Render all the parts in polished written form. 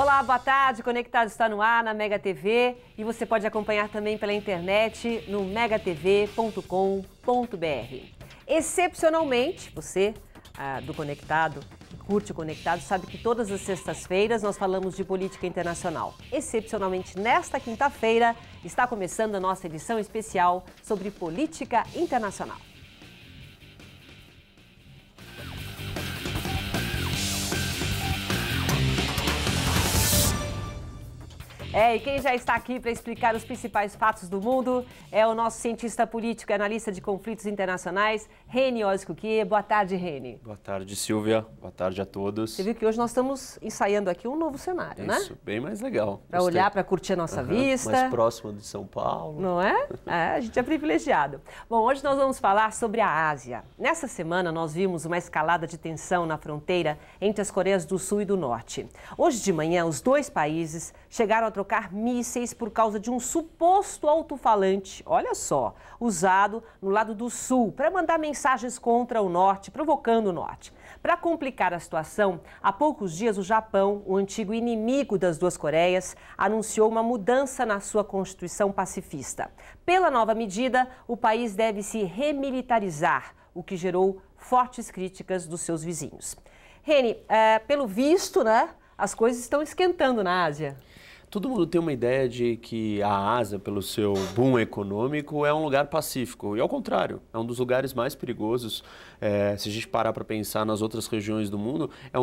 Olá, boa tarde. Conectado está no ar na Mega TV e você pode acompanhar também pela internet no megatv.com.br. Excepcionalmente, você do Conectado, que curte o Conectado, sabe que todas as sextas-feiras nós falamos de política internacional. Excepcionalmente, nesta quinta-feira, está começando a nossa edição especial sobre política internacional. E quem já está aqui para explicar os principais fatos do mundo é o nosso cientista político e analista de conflitos internacionais, Reni Ozcuquier. Boa tarde, Reni. Boa tarde, Silvia. Boa tarde a todos. Você viu que hoje nós estamos ensaiando aqui um novo cenário, né? Isso, bem mais legal. Para olhar, para curtir a nossa vista. Mais próximo de São Paulo. Não é? A gente é privilegiado. Bom, hoje nós vamos falar sobre a Ásia. Nessa semana nós vimos uma escalada de tensão na fronteira entre as Coreias do Sul e do Norte. Hoje de manhã, os dois países chegaram a trocar mísseis por causa de um suposto alto-falante, olha só, usado no lado do sul para mandar mensagens contra o norte, provocando o norte. Para complicar a situação, há poucos dias o Japão, o antigo inimigo das duas Coreias, anunciou uma mudança na sua constituição pacifista. Pela nova medida, o país deve se remilitarizar, o que gerou fortes críticas dos seus vizinhos. Reni, pelo visto, né, as coisas estão esquentando na Ásia. Todo mundo tem uma ideia de que a Ásia, pelo seu boom econômico, é um lugar pacífico. E ao contrário, é um dos lugares mais perigosos. Se a gente parar para pensar nas outras regiões do mundo, é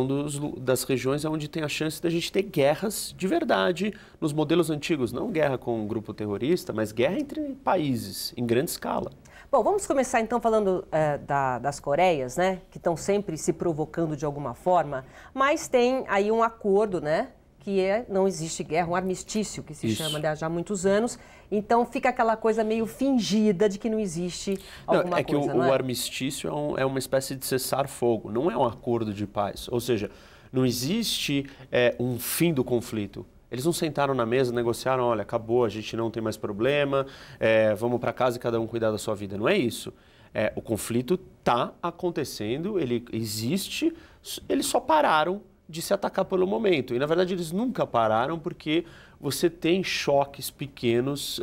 das regiões onde tem a chance da gente ter guerras de verdade nos modelos antigos. Não guerra com um grupo terrorista, mas guerra entre países, em grande escala. Bom, vamos começar então falando das Coreias, né? Que estão sempre se provocando de alguma forma, mas tem aí um acordo, né? Que não existe guerra, um armistício que se chama já há muitos anos. Então fica aquela coisa meio fingida de que não existe alguma coisa, não é? O armistício é uma espécie de cessar-fogo, não é um acordo de paz. Ou seja, não existe um fim do conflito. Eles não sentaram na mesa, negociaram, olha, acabou, a gente não tem mais problema, vamos para casa e cada um cuidar da sua vida. Não é isso. O conflito está acontecendo, ele existe, eles só pararam de se atacar pelo momento. E, na verdade, eles nunca pararam porque você tem choques pequenos,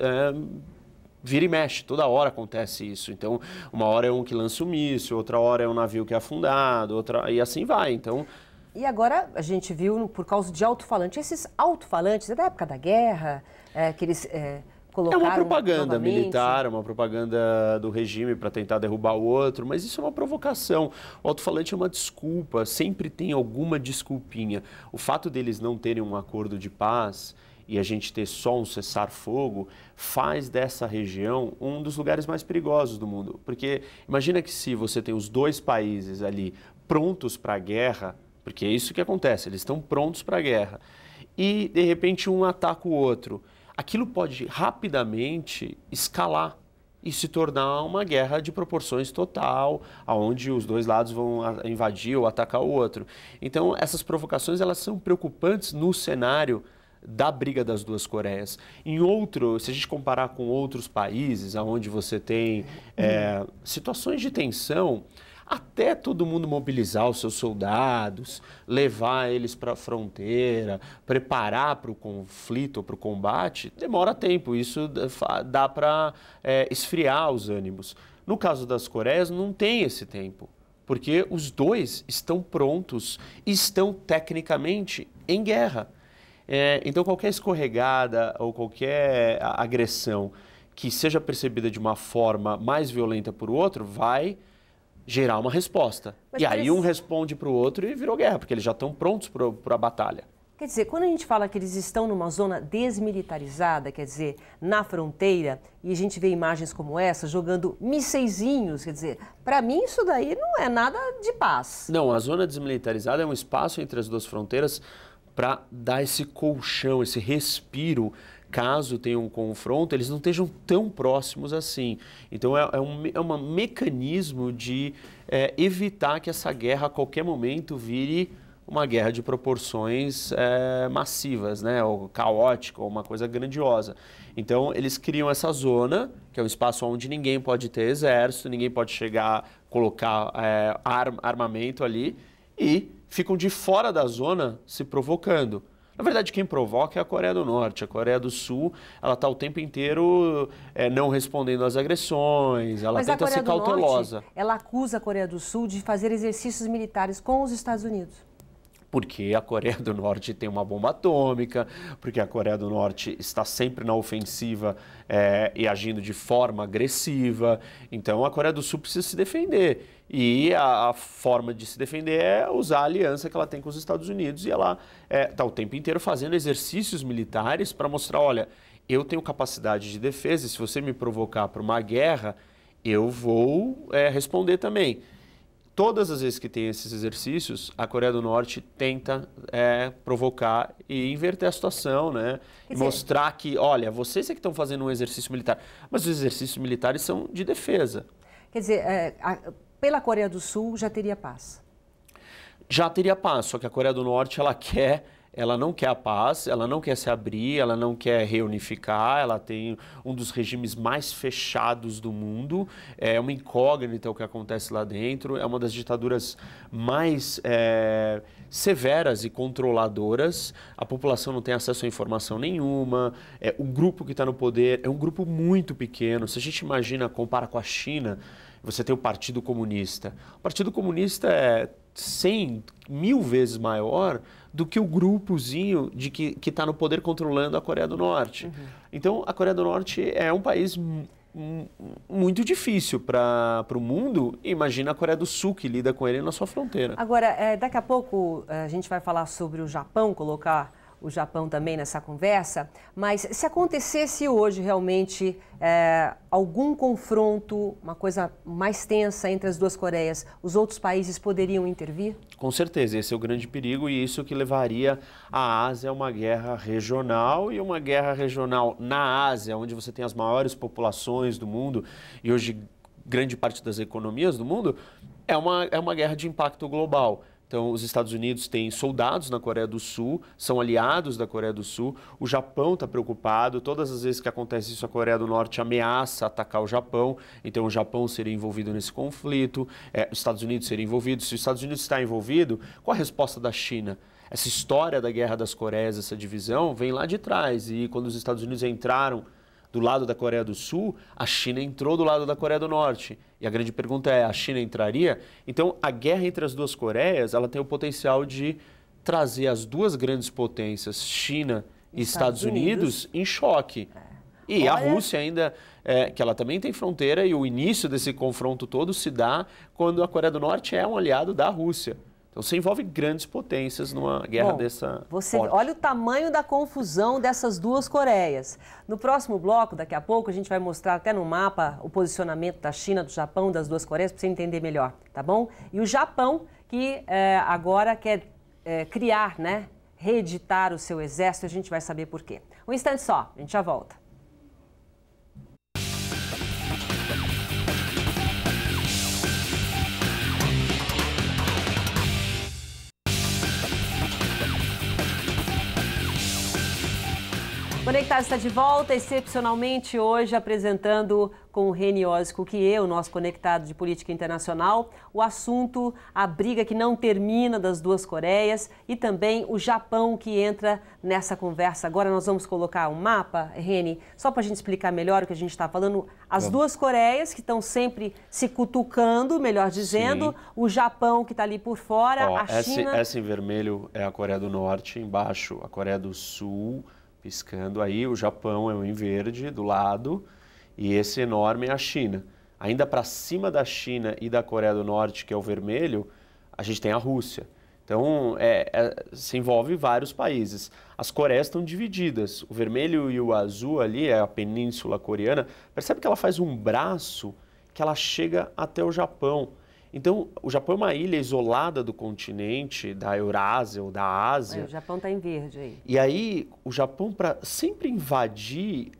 vira e mexe, toda hora acontece isso. Então, uma hora é um que lança um míssil, outra hora é um navio que é afundado, e assim vai. Então... E agora a gente viu, por causa de alto-falante, esses alto-falantes, é da época da guerra, que eles... É uma propaganda militar, uma propaganda do regime para tentar derrubar o outro, mas isso é uma provocação. O alto-falante é uma desculpa, sempre tem alguma desculpinha. O fato deles não terem um acordo de paz e a gente ter só um cessar-fogo faz dessa região um dos lugares mais perigosos do mundo. Porque imagina que se você tem os dois países ali prontos para a guerra, porque é isso que acontece, eles estão prontos para a guerra, e de repente um ataca o outro. Aquilo pode rapidamente escalar e se tornar uma guerra de proporções total, onde os dois lados vão invadir ou atacar o outro. Então, essas provocações elas são preocupantes no cenário da briga das duas Coreias. Se a gente comparar com outros países, onde você tem situações de tensão, até todo mundo mobilizar os seus soldados, levar eles para a fronteira, preparar para o conflito, para o combate, demora tempo. Isso dá para esfriar os ânimos. No caso das Coreias, não tem esse tempo, porque os dois estão prontos e estão tecnicamente em guerra. Então, qualquer escorregada ou qualquer agressão que seja percebida de uma forma mais violenta por outro, vai gerar uma resposta. E aí um responde para o outro e virou guerra, porque eles já estão prontos para a batalha. Quer dizer, quando a gente fala que eles estão numa zona desmilitarizada, quer dizer, na fronteira, e a gente vê imagens como essa, jogando mísseizinhos, quer dizer, para mim isso daí não é nada de paz. Não, a zona desmilitarizada é um espaço entre as duas fronteiras para dar esse colchão, esse respiro, caso tenha um confronto, eles não estejam tão próximos assim. Então, é um mecanismo de evitar que essa guerra, a qualquer momento, vire uma guerra de proporções massivas, né? Ou caótica, ou uma coisa grandiosa. Então, eles criam essa zona, que é um espaço onde ninguém pode ter exército, ninguém pode chegar, colocar armamento ali, e ficam de fora da zona se provocando. Na verdade, quem provoca é a Coreia do Norte. A Coreia do Sul, ela está o tempo inteiro não respondendo às agressões, ela tenta ser cautelosa. Norte, ela acusa a Coreia do Sul de fazer exercícios militares com os Estados Unidos. Porque a Coreia do Norte tem uma bomba atômica, porque a Coreia do Norte está sempre na ofensiva e agindo de forma agressiva. Então, a Coreia do Sul precisa se defender. E a forma de se defender é usar a aliança que ela tem com os Estados Unidos. E ela está o tempo inteiro fazendo exercícios militares para mostrar, olha, eu tenho capacidade de defesa e se você me provocar para uma guerra, eu vou responder também. Todas as vezes que tem esses exercícios, a Coreia do Norte tenta provocar e inverter a situação, né? E mostrar que, olha, vocês é que estão fazendo um exercício militar, mas os exercícios militares são de defesa. Quer dizer, pela Coreia do Sul já teria paz? Já teria paz, só que a Coreia do Norte, ela não quer a paz, ela não quer se abrir, ela não quer reunificar, ela tem um dos regimes mais fechados do mundo, é uma incógnita o que acontece lá dentro, é uma das ditaduras mais severas e controladoras, a população não tem acesso a informação nenhuma, o grupo que está no poder é um grupo muito pequeno, se a gente compara com a China, você tem o Partido Comunista. O Partido Comunista é 100, 1000 vezes maior do que o grupozinho que está no poder controlando a Coreia do Norte. Uhum. Então, a Coreia do Norte é um país muito difícil para o mundo. Imagina a Coreia do Sul, que lida com ele na sua fronteira. Agora, daqui a pouco a gente vai falar sobre o Japão, colocar o Japão também nessa conversa, mas se acontecesse hoje realmente algum confronto, uma coisa mais tensa entre as duas Coreias, os outros países poderiam intervir? Com certeza, esse é o grande perigo e isso que levaria a Ásia a uma guerra regional e uma guerra regional na Ásia, onde você tem as maiores populações do mundo e hoje grande parte das economias do mundo, é uma guerra de impacto global. Então, os Estados Unidos têm soldados na Coreia do Sul, são aliados da Coreia do Sul. O Japão está preocupado. Todas as vezes que acontece isso, a Coreia do Norte ameaça atacar o Japão. Então, o Japão seria envolvido nesse conflito, os Estados Unidos seriam envolvidos. Se os Estados Unidos está envolvido, qual a resposta da China? Essa história da Guerra das Coreias, essa divisão, vem lá de trás. E quando os Estados Unidos entraram do lado da Coreia do Sul, a China entrou do lado da Coreia do Norte. E a grande pergunta é, a China entraria? Então, a guerra entre as duas Coreias, ela tem o potencial de trazer as duas grandes potências, China e Estados Unidos, em choque. E a Rússia ainda, que ela também tem fronteira, e o início desse confronto todo se dá quando a Coreia do Norte é um aliado da Rússia. Então, você envolve grandes potências numa guerra dessa porte. Olha o tamanho da confusão dessas duas Coreias. No próximo bloco, daqui a pouco, a gente vai mostrar até no mapa o posicionamento da China, do Japão, das duas Coreias, para você entender melhor, tá bom? E o Japão, que agora quer criar, né, reeditar o seu exército, a gente vai saber por quê. Um instante só, a gente já volta. Conectados está de volta, excepcionalmente hoje apresentando com o Reni Osco-Kuyê, o nosso conectado de política internacional, o assunto, a briga que não termina das duas Coreias e também o Japão que entra nessa conversa. Agora nós vamos colocar um mapa, Reni, só para a gente explicar melhor o que a gente está falando. As duas Coreias que estão sempre se cutucando, melhor dizendo, sim, o Japão que está ali por fora, a China... Essa em vermelho é a Coreia do Norte, embaixo a Coreia do Sul... piscando aí, o Japão é o em verde do lado e esse enorme é a China. Ainda para cima da China e da Coreia do Norte, que é o vermelho, a gente tem a Rússia. Então, se envolve vários países. As Coreias estão divididas. O vermelho e o azul ali é a Península Coreana. Percebe que ela faz um braço que ela chega até o Japão. Então, o Japão é uma ilha isolada do continente, da Eurásia ou da Ásia. O Japão está em verde aí. E aí, o Japão, para sempre invadir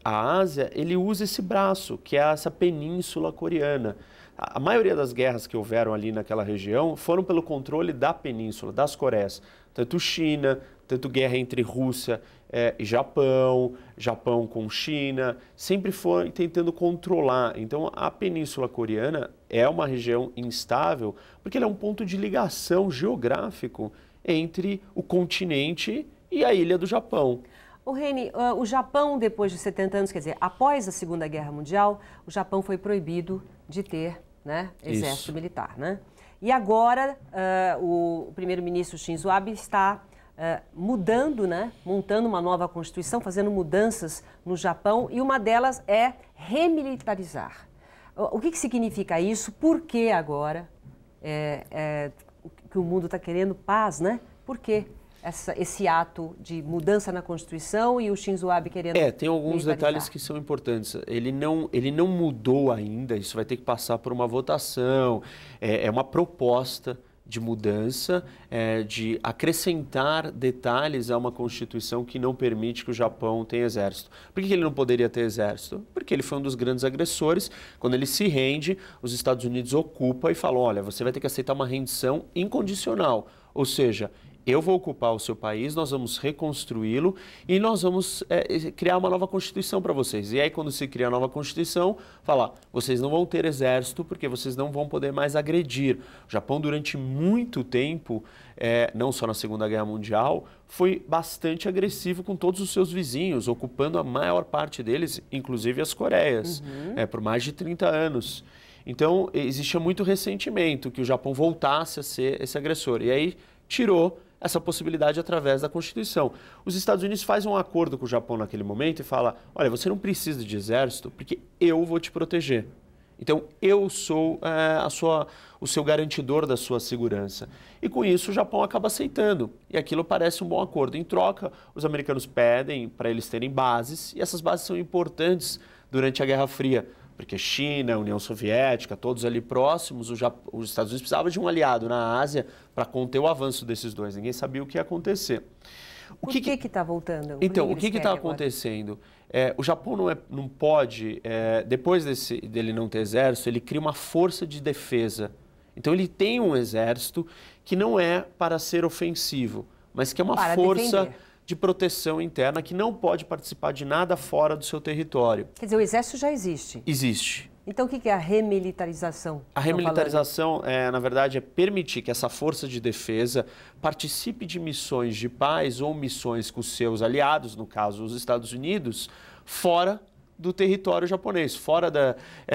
a Ásia, ele usa esse braço, que é essa península coreana. A maioria das guerras que houveram ali naquela região foram pelo controle da península, das Coreias. Tanto China, tanto guerra entre Rússia e Japão, Japão com China, sempre foi tentando controlar. Então, a Península Coreana é uma região instável, porque ela é um ponto de ligação geográfico entre o continente e a ilha do Japão. O Reni, o Japão, depois de 70 anos, quer dizer, após a Segunda Guerra Mundial, o Japão foi proibido de ter, né, exército militar, né? E agora o primeiro-ministro Shinzo Abe está mudando, né, montando uma nova Constituição, fazendo mudanças no Japão, e uma delas é remilitarizar. O que significa isso? Por que agora que o mundo está querendo paz, né? Por que esse ato de mudança na Constituição e o Shinzo Abe querendo tem alguns detalhes que são importantes. Ele não mudou ainda, isso vai ter que passar por uma votação, é uma proposta de mudança, de acrescentar detalhes a uma Constituição que não permite que o Japão tenha exército. Por que ele não poderia ter exército? Porque ele foi um dos grandes agressores. Quando ele se rende, os Estados Unidos ocupam e falam, olha, você vai ter que aceitar uma rendição incondicional, ou seja, eu vou ocupar o seu país, nós vamos reconstruí-lo e nós vamos criar uma nova Constituição para vocês. E aí, quando se cria a nova Constituição, fala, vocês não vão ter exército porque vocês não vão poder mais agredir. O Japão, durante muito tempo, não só na Segunda Guerra Mundial, foi bastante agressivo com todos os seus vizinhos, ocupando a maior parte deles, inclusive as Coreias, por mais de 30 anos. Então, existia muito ressentimento que o Japão voltasse a ser esse agressor. E aí, tirou essa possibilidade através da Constituição. Os Estados Unidos fazem um acordo com o Japão naquele momento e fala, olha, você não precisa de exército porque eu vou te proteger. Então, eu sou o seu garantidor da sua segurança. E com isso, o Japão acaba aceitando. E aquilo parece um bom acordo. Em troca, os americanos pedem para eles terem bases, e essas bases são importantes durante a Guerra Fria. Porque China, União Soviética, todos ali próximos, os Estados Unidos precisavam de um aliado na Ásia para conter o avanço desses dois. Ninguém sabia o que ia acontecer. O que está voltando? Então, o que está acontecendo? O Japão não pode, depois dele não ter exército, ele cria uma força de defesa. Então, ele tem um exército que não é para ser ofensivo, mas que é uma força de proteção interna que não pode participar de nada fora do seu território. Quer dizer, o exército já existe? Existe. Então, o que é a remilitarização? A remilitarização, na verdade, é permitir que essa força de defesa participe de missões de paz ou missões com os seus aliados, no caso, os Estados Unidos, fora do território japonês, fora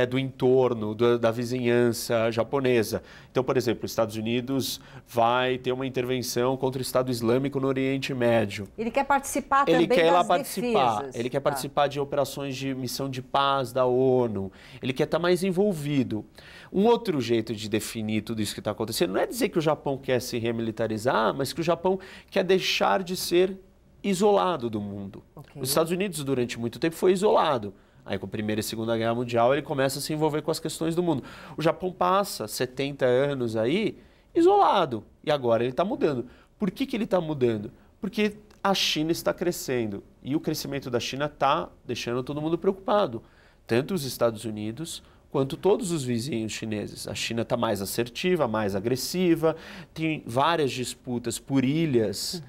do entorno, da vizinhança japonesa. Então, por exemplo, os Estados Unidos vai ter uma intervenção contra o Estado Islâmico no Oriente Médio. Ele quer participar também das defesas. Ele quer participar de operações de missão de paz da ONU. Ele quer estar mais envolvido. Um outro jeito de definir tudo isso que está acontecendo não é dizer que o Japão quer se remilitarizar, mas que o Japão quer deixar de ser isolado do mundo. Os Estados Unidos, durante muito tempo, foi isolado. Aí, com a Primeira e Segunda Guerra Mundial, ele começa a se envolver com as questões do mundo. O Japão passa 70 anos aí isolado. E agora ele está mudando. Por que ele está mudando? Porque a China está crescendo. E o crescimento da China está deixando todo mundo preocupado. Tanto os Estados Unidos quanto todos os vizinhos chineses. A China está mais assertiva, mais agressiva, tem várias disputas por ilhas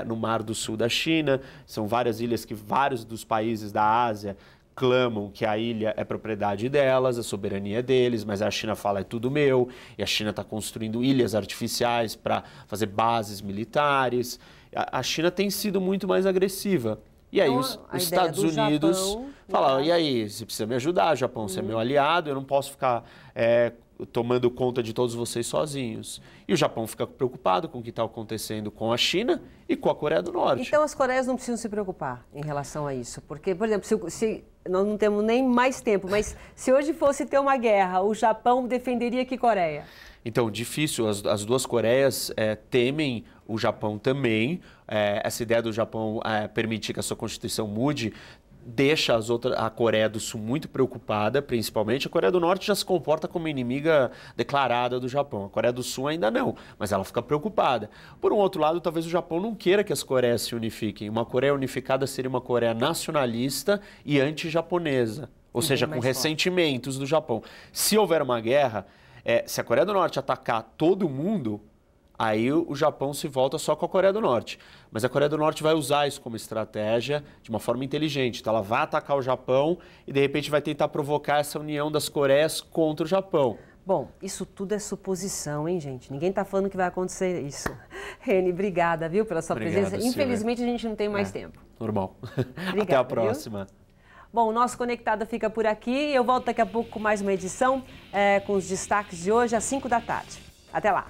no Mar do Sul da China. São várias ilhas que vários dos países da Ásia clamam que a ilha é propriedade delas, a soberania é deles, mas a China fala é tudo meu, e a China está construindo ilhas artificiais para fazer bases militares. A China tem sido muito mais agressiva. E aí então, os Estados Unidos falam, e aí, você precisa me ajudar, Japão, você é meu aliado, eu não posso ficar tomando conta de todos vocês sozinhos. E o Japão fica preocupado com o que está acontecendo com a China e com a Coreia do Norte. Então as Coreias não precisam se preocupar em relação a isso, porque, por exemplo, se nós não temos nem mais tempo, mas se hoje fosse ter uma guerra, o Japão defenderia que Coreia? Então, difícil, as duas Coreias temem o Japão também. Essa ideia do Japão permitir que a sua Constituição mude deixa a Coreia do Sul muito preocupada, principalmente. A Coreia do Norte já se comporta como inimiga declarada do Japão. A Coreia do Sul ainda não, mas ela fica preocupada. Por um outro lado, talvez o Japão não queira que as Coreias se unifiquem. Uma Coreia unificada seria uma Coreia nacionalista e anti-japonesa, ou seja, com ressentimentos do Japão. Se houver uma guerra, se a Coreia do Norte atacar todo mundo, aí o Japão se volta só com a Coreia do Norte. Mas a Coreia do Norte vai usar isso como estratégia de uma forma inteligente. Então ela vai atacar o Japão e de repente vai tentar provocar essa união das Coreias contra o Japão. Bom, isso tudo é suposição, hein, gente? Ninguém está falando que vai acontecer isso. Reni, obrigada, viu, pela sua presença. Silvia. Infelizmente, a gente não tem mais tempo. Normal. Obrigada, até a próxima. Viu? Bom, o nosso Conectado fica por aqui. Eu volto daqui a pouco com mais uma edição com os destaques de hoje às 5 da tarde. Até lá.